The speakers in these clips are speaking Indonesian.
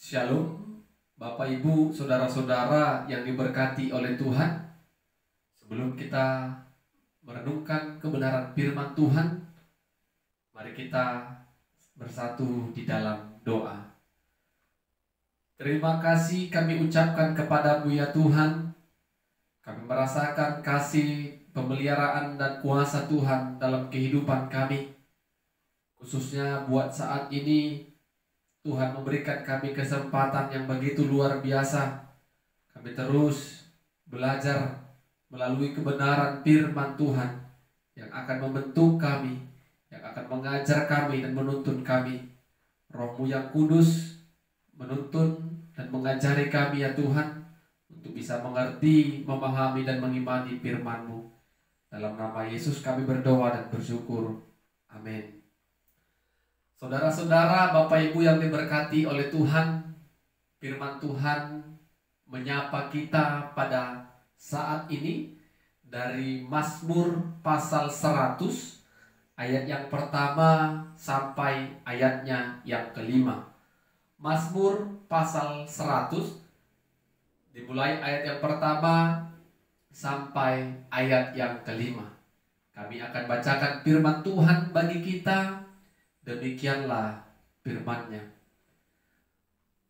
Shalom, Bapak Ibu, saudara-saudara yang diberkati oleh Tuhan. Sebelum kita merenungkan kebenaran firman Tuhan, mari kita bersatu di dalam doa. Terima kasih kami ucapkan kepadamu ya Tuhan. Kami merasakan kasih, pemeliharaan dan kuasa Tuhan dalam kehidupan kami. Khususnya buat saat ini, Tuhan memberikan kami kesempatan yang begitu luar biasa. Kami terus belajar melalui kebenaran firman Tuhan yang akan membentuk kami, yang akan mengajar kami dan menuntun kami. Roh-Mu yang kudus menuntun dan mengajari kami ya Tuhan, untuk bisa mengerti, memahami dan mengimani firman-Mu. Dalam nama Yesus kami berdoa dan bersyukur. Amin. Saudara-saudara, Bapak Ibu yang diberkati oleh Tuhan, firman Tuhan menyapa kita pada saat ini dari Mazmur pasal 100 ayat yang pertama sampai ayatnya yang kelima. Mazmur pasal 100 dimulai ayat yang pertama sampai ayat yang kelima. Kami akan bacakan firman Tuhan bagi kita. Demikianlah firman-Nya.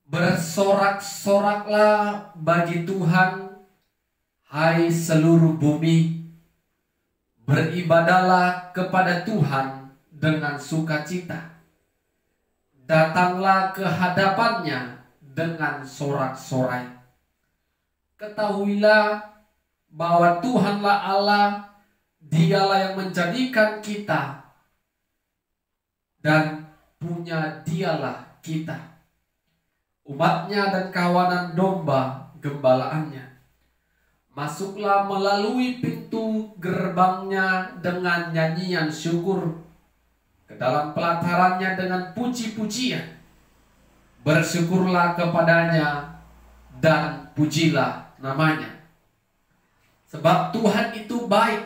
Bersorak-soraklah bagi Tuhan, hai seluruh bumi. Beribadahlah kepada Tuhan dengan sukacita. Datanglah ke hadapan-Nya dengan sorak-sorai. Ketahuilah bahwa Tuhanlah Allah, Dialah yang menjadikan kita, dan punya Dialah kita, umat-Nya dan kawanan domba gembalaannya. Masuklah melalui pintu gerbang-Nya dengan nyanyian syukur, ke dalam pelataran-Nya dengan puji-pujian. Bersyukurlah kepada-Nya dan pujilah nama-Nya. Sebab Tuhan itu baik,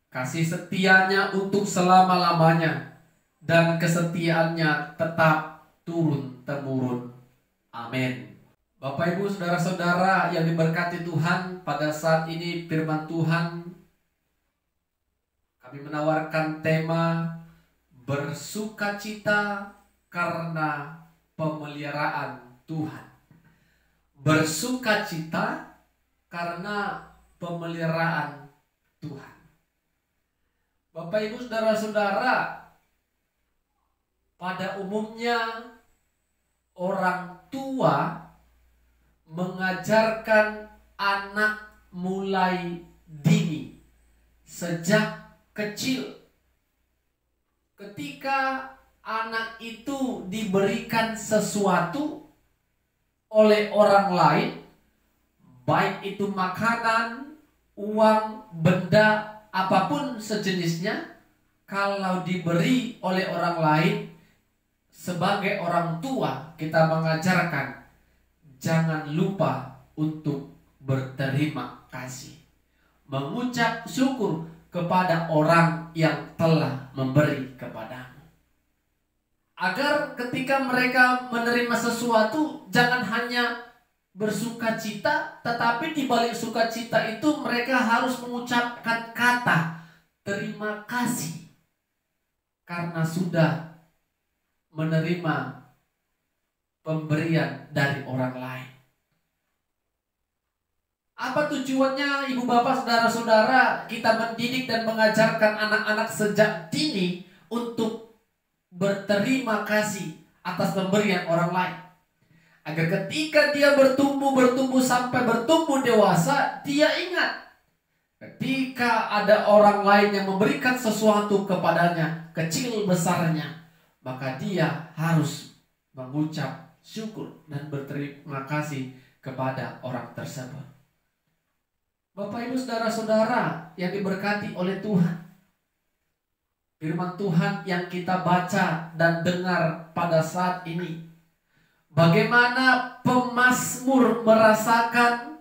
kasih setia-Nya untuk selama-lamanya, dan kesetiaannya tetap turun-temurun. Amin. Bapak Ibu saudara-saudara yang diberkati Tuhan, pada saat ini firman Tuhan kami menawarkan tema bersukacita karena pemeliharaan Tuhan. Bersukacita karena pemeliharaan Tuhan. Bapak Ibu saudara-saudara, pada umumnya orang tua mengajarkan anak mulai dini, sejak kecil. Ketika anak itu diberikan sesuatu oleh orang lain, baik itu makanan, uang, benda, apapun sejenisnya, kalau diberi oleh orang lain, sebagai orang tua kita mengajarkan jangan lupa untuk berterima kasih, mengucap syukur kepada orang yang telah memberi kepadamu, agar ketika mereka menerima sesuatu jangan hanya bersukacita, tetapi di balik sukacita itu mereka harus mengucapkan kata terima kasih karena sudah menerima pemberian dari orang lain. Apa tujuannya ibu bapak saudara-saudara kita mendidik dan mengajarkan anak-anak sejak dini untuk berterima kasih atas pemberian orang lain? Agar ketika dia bertumbuh sampai bertumbuh dewasa, dia ingat ketika ada orang lain yang memberikan sesuatu kepadanya, kecil besarnya, maka dia harus mengucap syukur dan berterima kasih kepada orang tersebut. Bapak Ibu saudara-saudara yang diberkati oleh Tuhan, firman Tuhan yang kita baca dan dengar pada saat ini, bagaimana pemazmur merasakan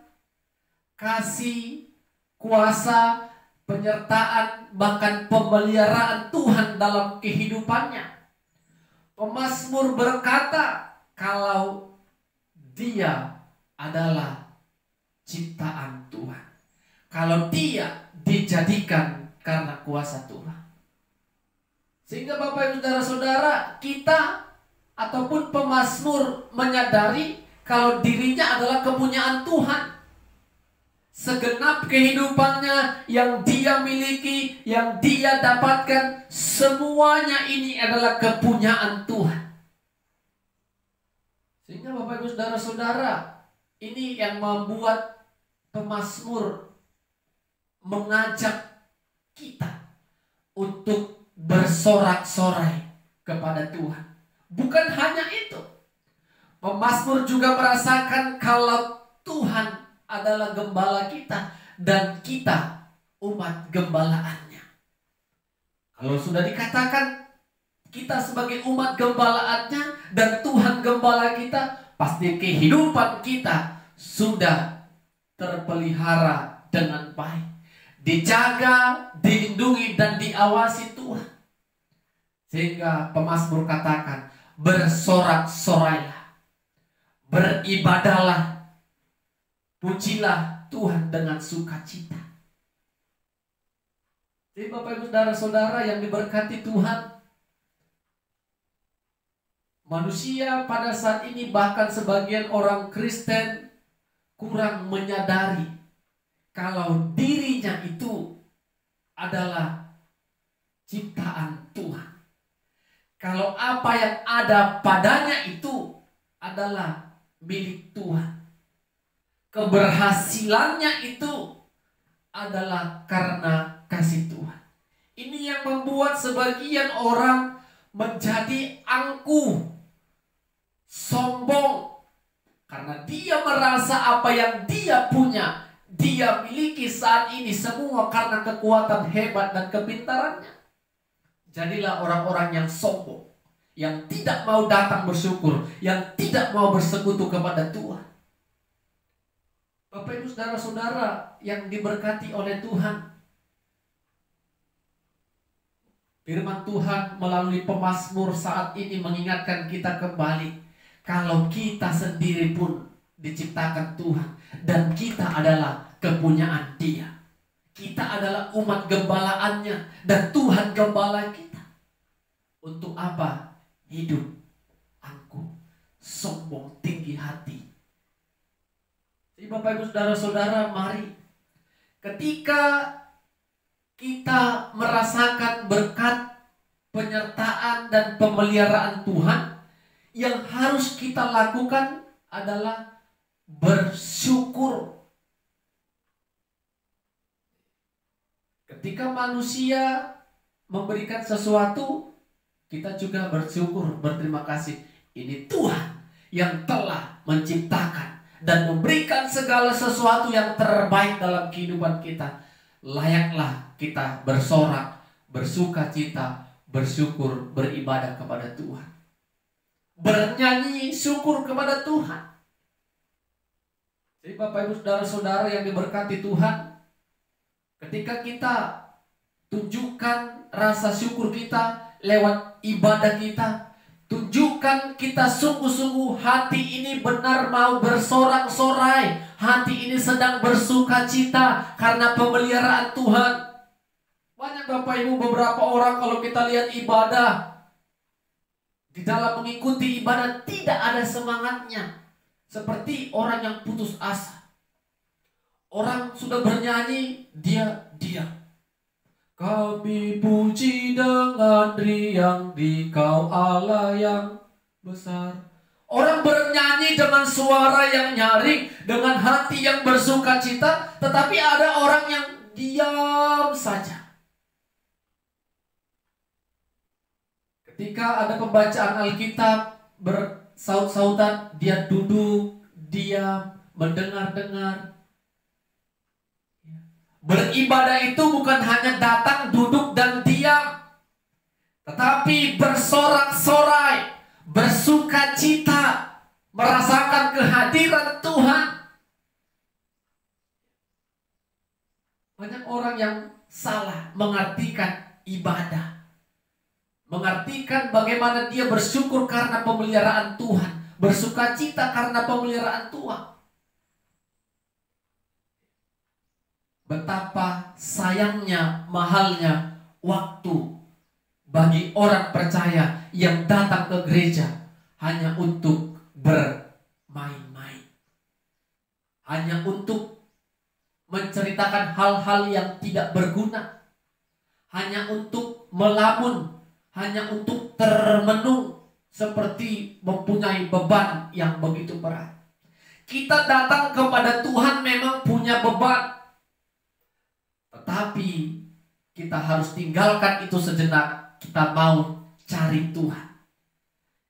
kasih, kuasa, penyertaan, bahkan pemeliharaan Tuhan dalam kehidupannya. Pemazmur berkata, kalau dia adalah ciptaan Tuhan. Kalau dia dijadikan karena kuasa Tuhan. Sehingga Bapak Ibu Saudara-saudara, kita ataupun pemazmur menyadari kalau dirinya adalah kepunyaan Tuhan. Segenap kehidupannya yang dia miliki, yang dia dapatkan, semuanya ini adalah kepunyaan Tuhan. Sehingga Bapak Ibu Saudara-saudara, ini yang membuat pemazmur mengajak kita untuk bersorak-sorai kepada Tuhan. Bukan hanya itu, pemazmur juga merasakan kalau Tuhan adalah gembala kita dan kita umat gembalaannya. Kalau sudah dikatakan kita sebagai umat gembalaannya dan Tuhan gembala kita, pasti kehidupan kita sudah terpelihara dengan baik, dijaga, dilindungi dan diawasi Tuhan. Sehingga pemazmur katakan, bersorak-sorailah, beribadahlah, pujilah Tuhan dengan sukacita. Jadi Bapak Ibu Saudara-saudara yang diberkati Tuhan, manusia pada saat ini, bahkan sebagian orang Kristen kurang menyadari kalau dirinya itu adalah ciptaan Tuhan. Kalau apa yang ada padanya itu adalah milik Tuhan. Keberhasilannya itu adalah karena kasih Tuhan. Ini yang membuat sebagian orang menjadi angkuh, sombong, karena dia merasa apa yang dia punya, dia miliki saat ini semua karena kekuatan hebat dan kepintarannya. Jadilah orang-orang yang sombong, yang tidak mau datang bersyukur, yang tidak mau bersekutu kepada Tuhan. Bapak Ibu Saudara-saudara yang diberkati oleh Tuhan, firman Tuhan melalui pemazmur saat ini mengingatkan kita kembali kalau kita sendiri pun diciptakan Tuhan dan kita adalah kepunyaan Dia. Kita adalah umat gembalaannya dan Tuhan gembala kita. Untuk apa hidup angkuh, sombong, tinggi hati? Jadi Bapak Ibu Saudara-saudara, mari ketika kita merasakan berkat, penyertaan dan pemeliharaan Tuhan, yang harus kita lakukan adalah bersyukur. Ketika manusia memberikan sesuatu, kita juga bersyukur, berterima kasih. Ini Tuhan yang telah menciptakan dan memberikan segala sesuatu yang terbaik dalam kehidupan kita. Layaklah kita bersorak, bersuka cita, bersyukur, beribadah kepada Tuhan, bernyanyi syukur kepada Tuhan. Jadi Bapak Ibu Saudara-saudara yang diberkati Tuhan, ketika kita tunjukkan rasa syukur kita lewat ibadah kita, tunjukkan kita sungguh-sungguh hati ini benar mau bersorak-sorai, hati ini sedang bersuka cita karena pemeliharaan Tuhan. Banyak Bapak Ibu, beberapa orang kalau kita lihat ibadah, di dalam mengikuti ibadah tidak ada semangatnya, seperti orang yang putus asa. Orang sudah bernyanyi, dia diam. Kami puji dengan riang Dikau Allah yang besar. Orang bernyanyi dengan suara yang nyaring, dengan hati yang bersuka cita, tetapi ada orang yang diam saja. Ketika ada pembacaan Alkitab bersaut-sautan, dia duduk, diam, mendengar-dengar. Beribadah itu bukan hanya datang, duduk, dan diam, tetapi bersorak-sorai, bersuka cita, merasakan kehadiran Tuhan. Banyak orang yang salah mengartikan ibadah, mengartikan bagaimana dia bersyukur karena pemeliharaan Tuhan. bersukacita karena pemeliharaan Tuhan. Betapa sayangnya, mahalnya waktu bagi orang percaya yang datang ke gereja hanya untuk bermain-main, hanya untuk menceritakan hal-hal yang tidak berguna, hanya untuk melamun, hanya untuk termenung, seperti mempunyai beban yang begitu berat. Kita datang kepada Tuhan memang punya beban, tetapi kita harus tinggalkan itu sejenak. Kita mau cari Tuhan,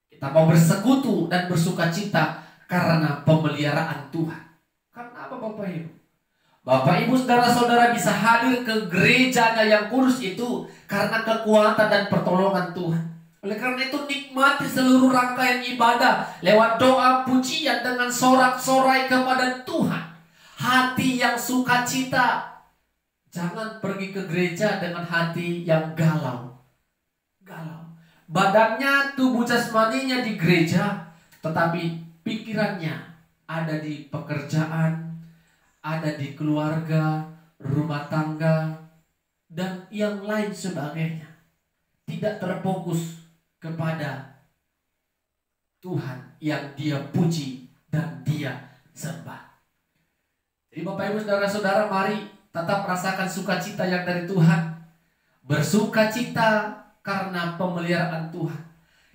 kita mau bersekutu dan bersukacita karena pemeliharaan Tuhan. Karena apa Bapak Ibu? Bapak Ibu saudara-saudara bisa hadir ke gerejanya yang kudus itu karena kekuatan dan pertolongan Tuhan. Oleh karena itu nikmati seluruh rangkaian ibadah lewat doa pujian dengan sorak-sorai kepada Tuhan. Hati yang sukacita. Jangan pergi ke gereja dengan hati yang galau. Badannya, tubuh jasmaninya di gereja, tetapi pikirannya ada di pekerjaan, ada di keluarga, rumah tangga, dan yang lain sebagainya. Tidak terfokus kepada Tuhan yang dia puji dan dia sembah. Jadi Bapak Ibu saudara-saudara, mari tetap merasakan sukacita yang dari Tuhan. Bersukacita karena pemeliharaan Tuhan.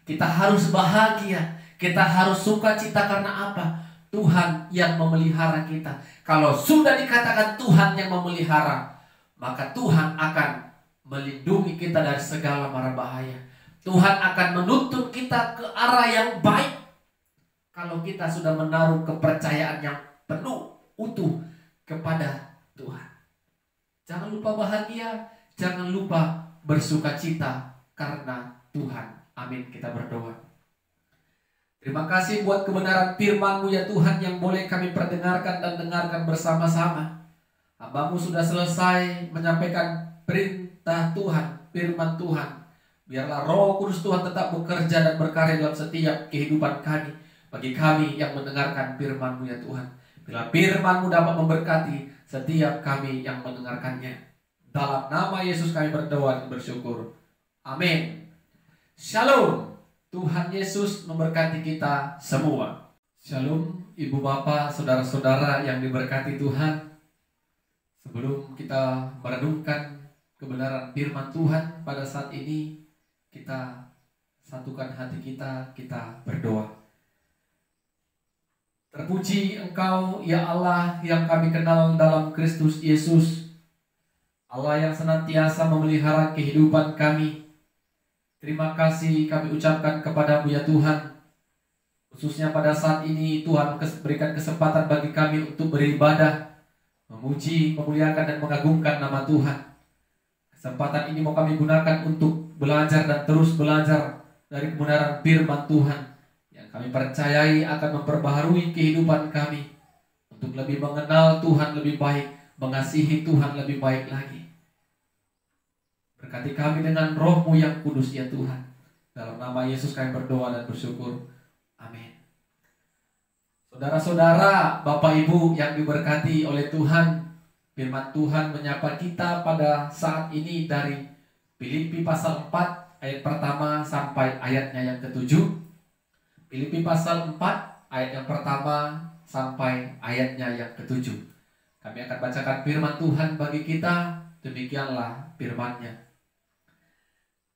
Kita harus bahagia, kita harus sukacita karena apa? Tuhan yang memelihara kita. Kalau sudah dikatakan Tuhan yang memelihara, maka Tuhan akan melindungi kita dari segala mara bahaya. Tuhan akan menuntun kita ke arah yang baik kalau kita sudah menaruh kepercayaan yang penuh, utuh kepada Tuhan. Jangan lupa bahagia, jangan lupa bersukacita karena Tuhan. Amin, kita berdoa. Terima kasih buat kebenaran firman-Mu ya Tuhan yang boleh kami perdengarkan dan dengarkan bersama-sama. Hamba-Mu sudah selesai menyampaikan perintah Tuhan, firman Tuhan. Biarlah Roh Kudus Tuhan tetap bekerja dan berkarya dalam setiap kehidupan kami. Bagi kami yang mendengarkan firman-Mu ya Tuhan. Bila firman-Mu dapat memberkati setiap kami yang mendengarkannya. Dalam nama Yesus kami berdoa dan bersyukur. Amin. Shalom. Tuhan Yesus memberkati kita semua. Shalom Ibu Bapak, saudara-saudara yang diberkati Tuhan. Sebelum kita merenungkan kebenaran firman Tuhan pada saat ini, kita satukan hati kita, kita berdoa. Terpuji Engkau ya Allah yang kami kenal dalam Kristus Yesus, Allah yang senantiasa memelihara kehidupan kami. Terima kasih kami ucapkan kepada-Mu ya Tuhan. Khususnya pada saat ini Tuhan berikan kesempatan bagi kami untuk beribadah, memuji, memuliakan dan mengagungkan nama Tuhan. Kesempatan ini mau kami gunakan untuk belajar dan terus belajar dari kebenaran firman Tuhan yang kami percayai akan memperbaharui kehidupan kami untuk lebih mengenal Tuhan lebih baik, mengasihi Tuhan lebih baik lagi. Berkati kami dengan Roh-Mu yang kudus ya Tuhan. Dalam nama Yesus kami berdoa dan bersyukur. Amin. Saudara-saudara, Bapak Ibu yang diberkati oleh Tuhan, firman Tuhan menyapa kita pada saat ini dari Filipi pasal 4 ayat pertama sampai ayatnya yang ke-7. Filipi pasal 4 ayat yang pertama sampai ayatnya yang ke-7. Kami akan bacakan firman Tuhan bagi kita. Demikianlah firman-Nya.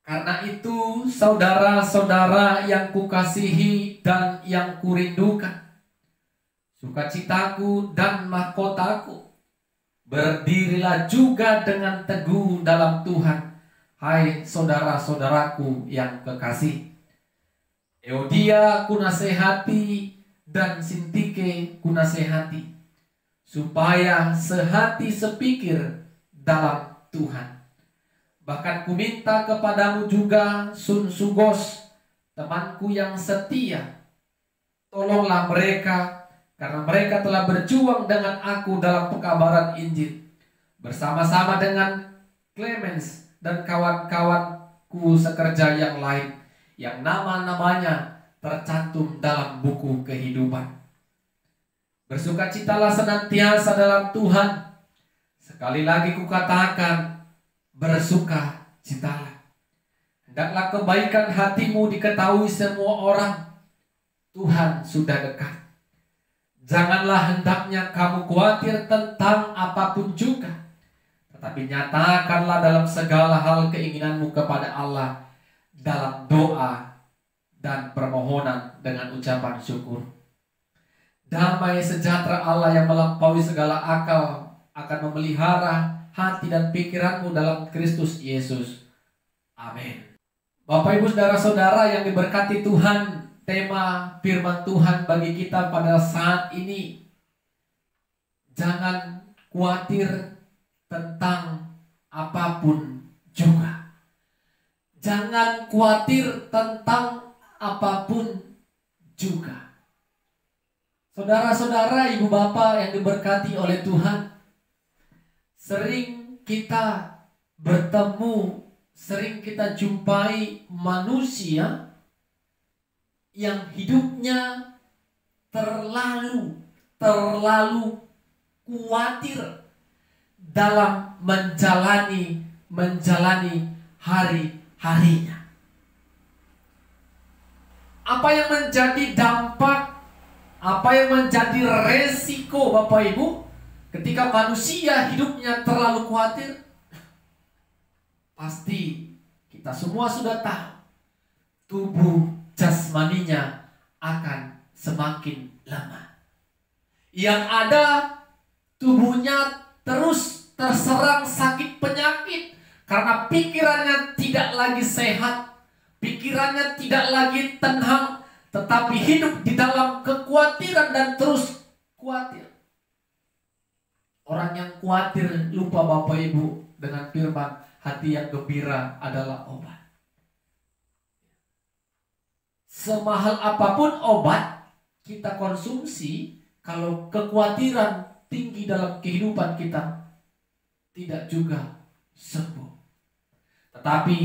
Karena itu, saudara-saudara yang kukasihi dan yang kurindukan, sukacitaku dan mahkotaku, berdirilah juga dengan teguh dalam Tuhan, hai saudara-saudaraku yang kekasih. Euodia kunasehati dan Sintike kunasehati, supaya sehati sepikir dalam Tuhan. Bahkan kuminta kepadamu juga Sunsugos, temanku yang setia. Tolonglah mereka, karena mereka telah berjuang dengan aku dalam pekabaran Injil, bersama-sama dengan Clemens dan kawan-kawanku sekerja yang lain, yang nama-namanya tercantum dalam buku kehidupan. Bersukacitalah senantiasa dalam Tuhan. Sekali lagi kukatakan, bersukacitalah. Hendaklah kebaikan hatimu diketahui semua orang. Tuhan sudah dekat. Janganlah hendaknya kamu khawatir tentang apapun juga, tetapi nyatakanlah dalam segala hal keinginanmu kepada Allah dalam doa dan permohonan dengan ucapan syukur. Damai sejahtera Allah yang melampaui segala akal akan memelihara hati dan pikiranmu dalam Kristus Yesus. Amin. Bapak Ibu saudara-saudara yang diberkati Tuhan, tema firman Tuhan bagi kita pada saat ini, jangan khawatir tentang apapun juga. Jangan khawatir tentang apapun juga. Saudara-saudara, ibu bapak yang diberkati oleh Tuhan, sering kita bertemu, sering kita jumpai manusia yang hidupnya terlalu khawatir dalam menjalani hari-harinya. Apa yang menjadi dampak, apa yang menjadi resiko Bapak Ibu ketika manusia hidupnya terlalu khawatir? Pasti kita semua sudah tahu, tubuh jasmaninya akan semakin lemah. Yang ada, tubuhnya terus terserang sakit penyakit karena pikirannya tidak lagi sehat, pikirannya tidak lagi tenang, tetapi hidup di dalam kekhawatiran dan terus khawatir. Orang yang khawatir lupa Bapak Ibu dengan firman, hati yang gembira adalah obat. Semahal apapun obat kita konsumsi, kalau kekhawatiran tinggi dalam kehidupan kita, tidak juga sembuh. Tetapi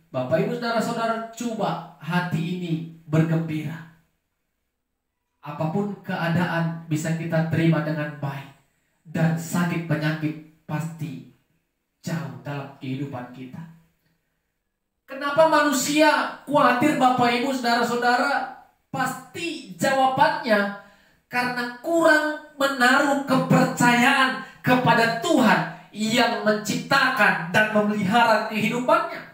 Bapak Ibu saudara-saudara, coba hati ini bergembira. Apapun keadaan bisa kita terima dengan baik, dan sakit penyakit pasti jauh dalam kehidupan kita. Kenapa manusia khawatir Bapak Ibu saudara-saudara? Pasti jawabannya karena kurang menaruh kepercayaan kepada Tuhan yang menciptakan dan memelihara kehidupannya.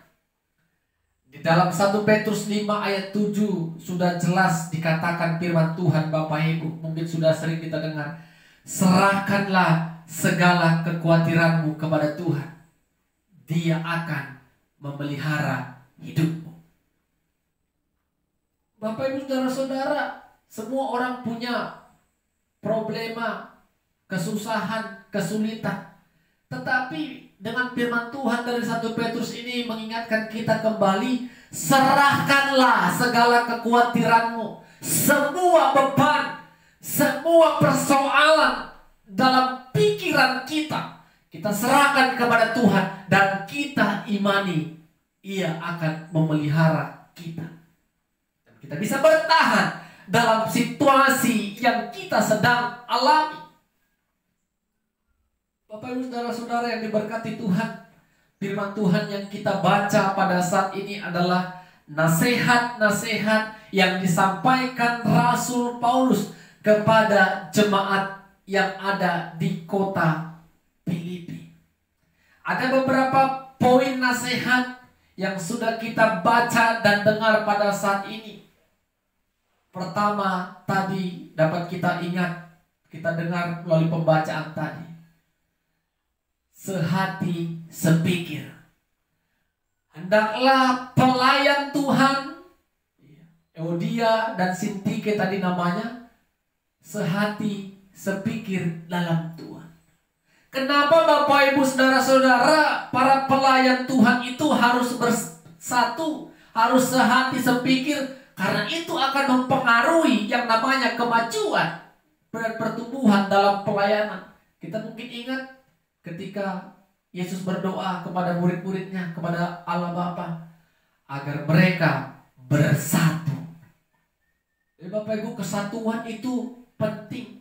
Di dalam 1 Petrus 5 ayat 7 sudah jelas dikatakan firman Tuhan Bapak Ibu. Mungkin sudah sering kita dengar. Serahkanlah segala kekhawatiranmu kepada Tuhan. Dia akan memelihara hidupmu. Bapak Ibu saudara-saudara, semua orang punya problema, kesusahan, kesulitan. Tetapi dengan firman Tuhan dari 1 Petrus ini mengingatkan kita kembali, serahkanlah segala kekhawatiranmu, semua beban, semua persoalan dalam pikiran kita, kita serahkan kepada Tuhan dan kita imani Ia akan memelihara kita. Dan kita bisa bertahan dalam situasi yang kita sedang alami. Bapak Ibu saudara-saudara yang diberkati Tuhan, firman Tuhan yang kita baca pada saat ini adalah nasihat-nasihat yang disampaikan Rasul Paulus kepada jemaat yang ada di kota Filipi. Ada beberapa poin nasihat yang sudah kita baca dan dengar pada saat ini. Pertama, tadi dapat kita ingat, kita dengar melalui pembacaan tadi. Sehati sepikir. Hendaklah pelayan Tuhan, Euodia dan Sintike tadi namanya, sehati sepikir dalam Tuhan. Kenapa Bapak Ibu saudara-saudara, para pelayan Tuhan itu harus bersatu, harus sehati sepikir? Karena itu akan mempengaruhi yang namanya kemajuan dan pertumbuhan dalam pelayanan. Kita mungkin ingat ketika Yesus berdoa kepada murid-muridnya, kepada Allah Bapa, agar mereka bersatu. Jadi Bapak Ibu, kesatuan itu penting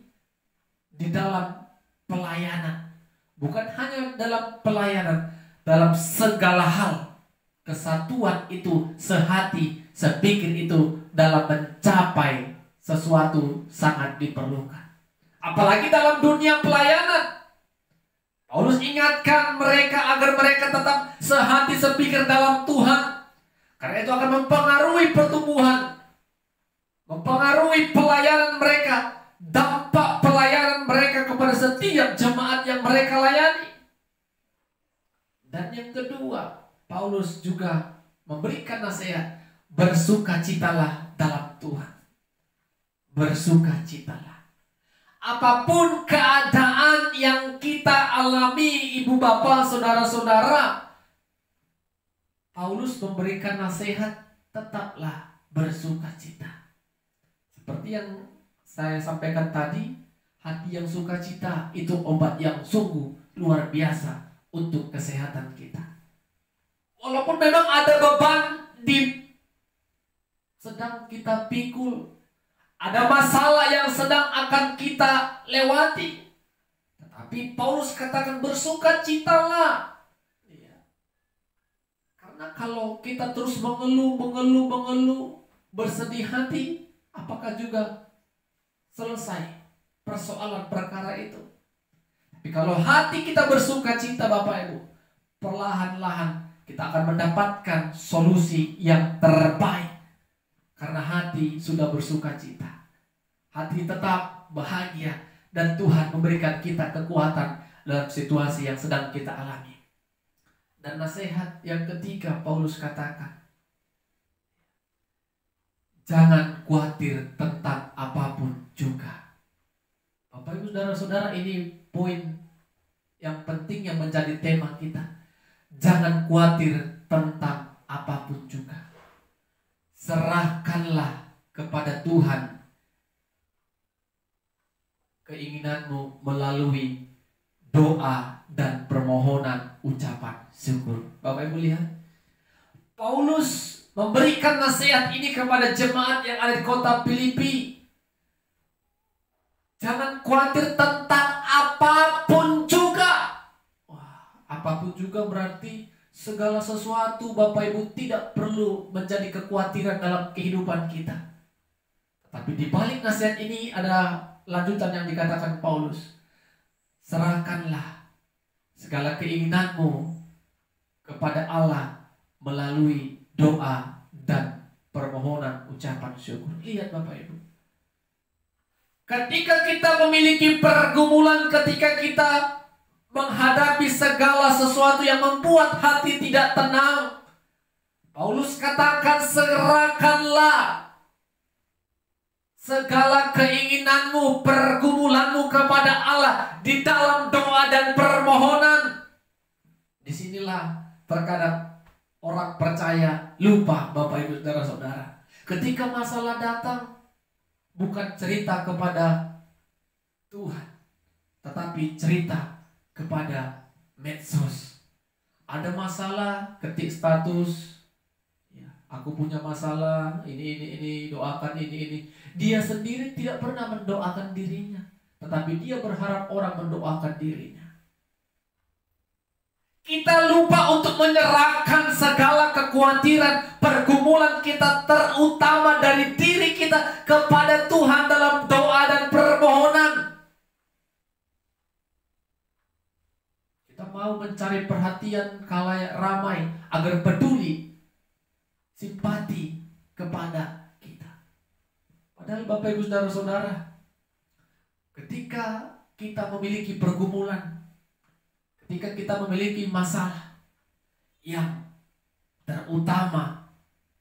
di dalam pelayanan. Bukan hanya dalam pelayanan, dalam segala hal. Kesatuan itu sehati, sepikir itu dalam mencapai sesuatu sangat diperlukan. Apalagi dalam dunia pelayanan. Paulus ingatkan mereka agar mereka tetap sehati sepikir dalam Tuhan. Karena itu akan mempengaruhi pertumbuhan, mempengaruhi pelayanan mereka, dampak pelayanan mereka kepada setiap jemaat yang mereka layani. Dan yang kedua, Paulus juga memberikan nasihat, bersukacitalah dalam Tuhan. Bersukacitalah. Apapun keadaan yang kita alami, ibu bapak, saudara-saudara, Paulus memberikan nasihat, tetaplah bersukacita. Seperti yang saya sampaikan tadi, hati yang sukacita itu obat yang sungguh luar biasa untuk kesehatan kita. Walaupun memang ada beban sedang kita pikul, ada masalah yang sedang akan kita lewati, tetapi Paulus katakan bersukacitalah. Karena kalau kita terus mengeluh, bersedih hati, apakah juga selesai persoalan perkara itu? Tapi kalau hati kita bersukacita Bapak Ibu, perlahan-lahan kita akan mendapatkan solusi yang terbaik. Karena hati sudah bersukacita, hati tetap bahagia, dan Tuhan memberikan kita kekuatan dalam situasi yang sedang kita alami. Dan nasihat yang ketiga Paulus katakan, jangan khawatir tentang apapun juga. Bapak Ibu saudara-saudara, ini poin yang penting yang menjadi tema kita. Jangan khawatir tentang apapun juga. Serahkanlah kepada Tuhan keinginanmu melalui doa dan permohonan ucapan syukur. Bapak Ibu lihat, Paulus memberikan nasihat ini kepada jemaat yang ada di kota Filipi. Jangan khawatir tentang apapun juga. Wah, apapun juga berarti segala sesuatu Bapak Ibu tidak perlu menjadi kekhawatiran dalam kehidupan kita. Tapi di balik nasihat ini ada lanjutan yang dikatakan Paulus. Serahkanlah segala keinginanmu kepada Allah melalui doa dan permohonan ucapan syukur. Lihat Bapak Ibu, ketika kita memiliki pergumulan, ketika kita menghadapi segala sesuatu yang membuat hati tidak tenang, Paulus katakan serahkanlah segala keinginanmu, pergumulanmu kepada Allah di dalam doa dan permohonan. Disinilah terkadang orang percaya lupa Bapak Ibu saudara-saudara. Ketika masalah datang, bukan cerita kepada Tuhan, tetapi cerita kepada medsos. Ada masalah, ketik status, ya, aku punya masalah, ini, doakan ini. Dia sendiri tidak pernah mendoakan dirinya, tetapi dia berharap orang mendoakan dirinya. Kita lupa untuk menyerahkan segala kekhawatiran, pergumulan kita, terutama dari diri kita, kepada Tuhan dalam doa dan permohonan. Kita mau mencari perhatian khalayak ramai agar peduli, simpati kepada kita. Padahal Bapak Ibu saudara-saudara, ketika kita memiliki pergumulan, ketika kita memiliki masalah, yang terutama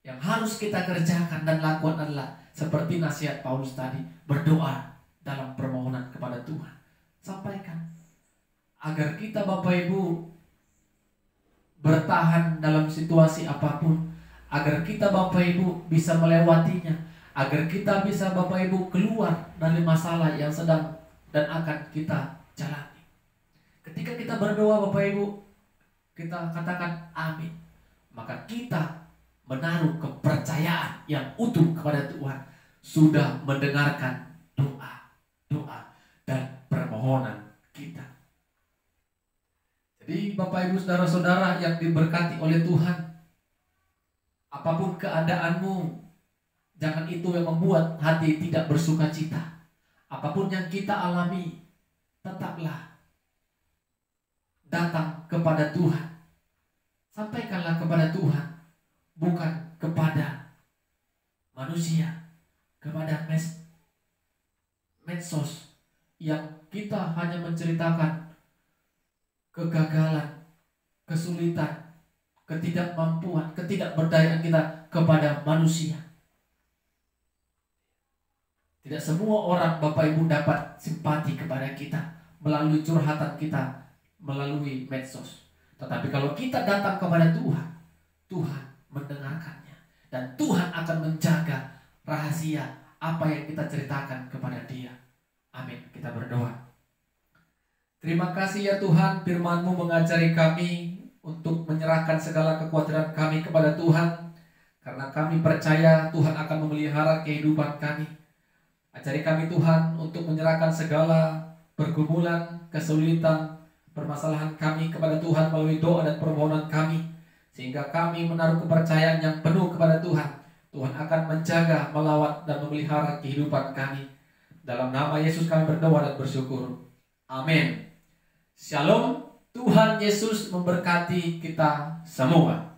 yang harus kita kerjakan dan lakukan adalah seperti nasihat Paulus tadi, berdoa dalam permohonan kepada Tuhan. Sampaikan agar kita Bapak Ibu bertahan dalam situasi apapun, agar kita Bapak Ibu bisa melewatinya, agar kita bisa Bapak Ibu keluar dari masalah yang sedang dan akan kita jalani. Ketika kita berdoa Bapak Ibu, kita katakan amin, maka kita menaruh kepercayaan yang utuh kepada Tuhan. sudah mendengarkan doa dan permohonan kita. Jadi Bapak Ibu saudara-saudara yang diberkati oleh Tuhan, apapun keadaanmu, jangan itu yang membuat hati tidak bersuka cita. Apapun yang kita alami, tetaplah datang kepada Tuhan. Sampaikanlah kepada Tuhan, bukan kepada manusia, kepada medsos yang kita hanya menceritakan kegagalan, kesulitan, ketidakmampuan, ketidakberdayaan kita kepada manusia. Tidak semua orang Bapak Ibu dapat simpati kepada kita melalui curhatan kita, melalui medsos. Tetapi kalau kita datang kepada Tuhan, Tuhan mendengarkannya. Dan Tuhan akan menjaga rahasia apa yang kita ceritakan kepada Dia. Amin. Kita berdoa. Terima kasih ya Tuhan, firman-Mu mengajari kami untuk menyerahkan segala kekhawatiran kami kepada Tuhan. Karena kami percaya Tuhan akan memelihara kehidupan kami. Ajari kami Tuhan untuk menyerahkan segala pergumulan, kesulitan, permasalahan kami kepada Tuhan melalui doa dan permohonan kami. Sehingga kami menaruh kepercayaan yang penuh kepada Tuhan. Tuhan akan menjaga, melawat, dan memelihara kehidupan kami. Dalam nama Yesus kami berdoa dan bersyukur. Amin. Shalom. Tuhan Yesus memberkati kita semua.